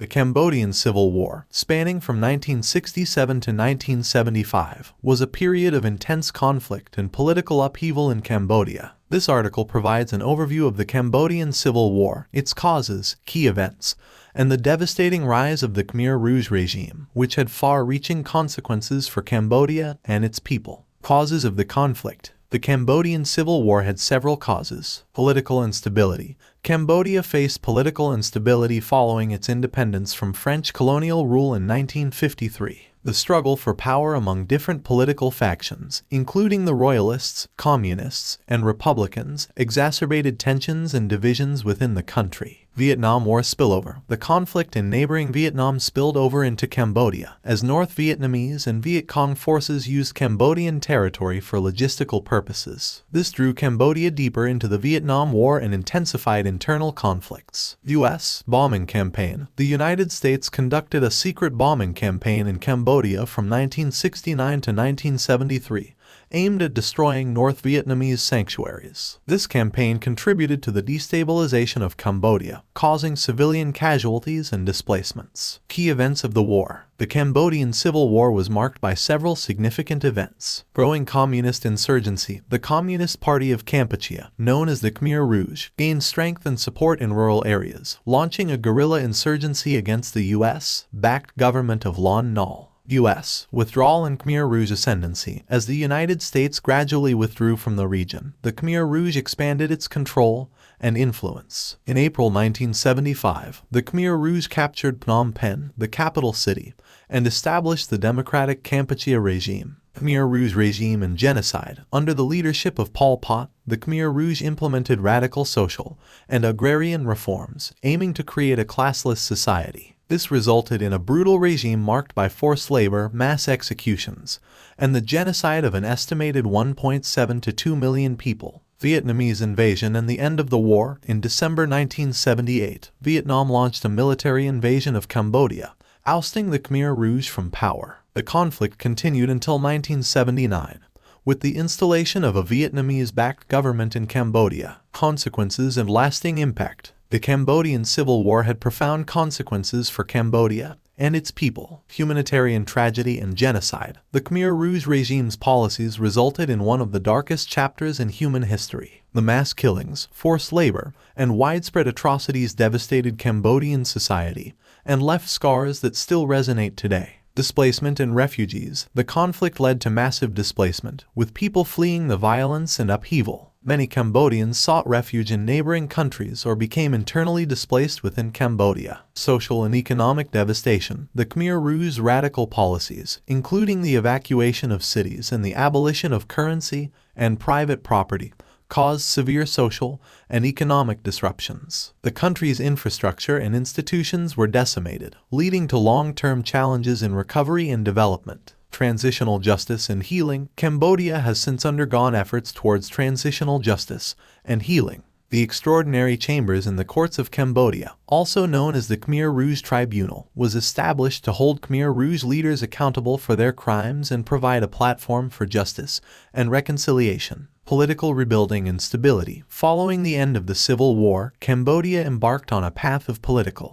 The Cambodian Civil War, spanning from 1967 to 1975, was a period of intense conflict and political upheaval in Cambodia. This article provides an overview of the Cambodian Civil War, its causes, key events, and the devastating rise of the Khmer Rouge regime, which had far-reaching consequences for Cambodia and its people. Causes of the conflict. The Cambodian Civil War had several causes. Political instability. Cambodia faced political instability following its independence from French colonial rule in 1953. The struggle for power among different political factions, including the Royalists, Communists, and Republicans, exacerbated tensions and divisions within the country. Vietnam War spillover. The conflict in neighboring Vietnam spilled over into Cambodia, as North Vietnamese and Viet Cong forces used Cambodian territory for logistical purposes. This drew Cambodia deeper into the Vietnam War and intensified internal conflicts. U.S. bombing campaign. The United States conducted a secret bombing campaign in Cambodia from 1969 to 1973. Aimed at destroying North Vietnamese sanctuaries. This campaign contributed to the destabilization of Cambodia, causing civilian casualties and displacements. Key events of the war. The Cambodian Civil War was marked by several significant events. Growing communist insurgency. The Communist Party of Kampuchea, known as the Khmer Rouge, gained strength and support in rural areas, launching a guerrilla insurgency against the U.S.-backed government of Lon Nol. U.S. withdrawal and Khmer Rouge ascendancy. As the United States gradually withdrew from the region, the Khmer Rouge expanded its control and influence. In April 1975, the Khmer Rouge captured Phnom Penh, the capital city, and established the democratic Kampuchea regime. Khmer Rouge regime and genocide. Under the leadership of Pol Pot, the Khmer Rouge implemented radical social and agrarian reforms, aiming to create a classless society. This resulted in a brutal regime marked by forced labor, mass executions, and the genocide of an estimated 1.7 to 2 million people. Vietnamese invasion and the end of the war. In December 1978, Vietnam launched a military invasion of Cambodia, ousting the Khmer Rouge from power. The conflict continued until 1979, with the installation of a Vietnamese-backed government in Cambodia. Consequences and lasting impact. The Cambodian Civil War had profound consequences for Cambodia and its people. Humanitarian tragedy and genocide. The Khmer Rouge regime's policies resulted in one of the darkest chapters in human history. The mass killings, forced labor, and widespread atrocities devastated Cambodian society and left scars that still resonate today. Displacement and refugees. The conflict led to massive displacement, with people fleeing the violence and upheaval. Many Cambodians sought refuge in neighboring countries or became internally displaced within Cambodia. Social and economic devastation. The Khmer Rouge's radical policies, including the evacuation of cities and the abolition of currency and private property, caused severe social and economic disruptions. The country's infrastructure and institutions were decimated, leading to long-term challenges in recovery and development. Transitional justice and healing. Cambodia has since undergone efforts towards transitional justice and healing. The Extraordinary Chambers in the Courts of Cambodia, also known as the Khmer Rouge Tribunal, was established to hold Khmer Rouge leaders accountable for their crimes and provide a platform for justice and reconciliation. Political rebuilding and stability. Following the end of the Civil War, Cambodia embarked on a path of political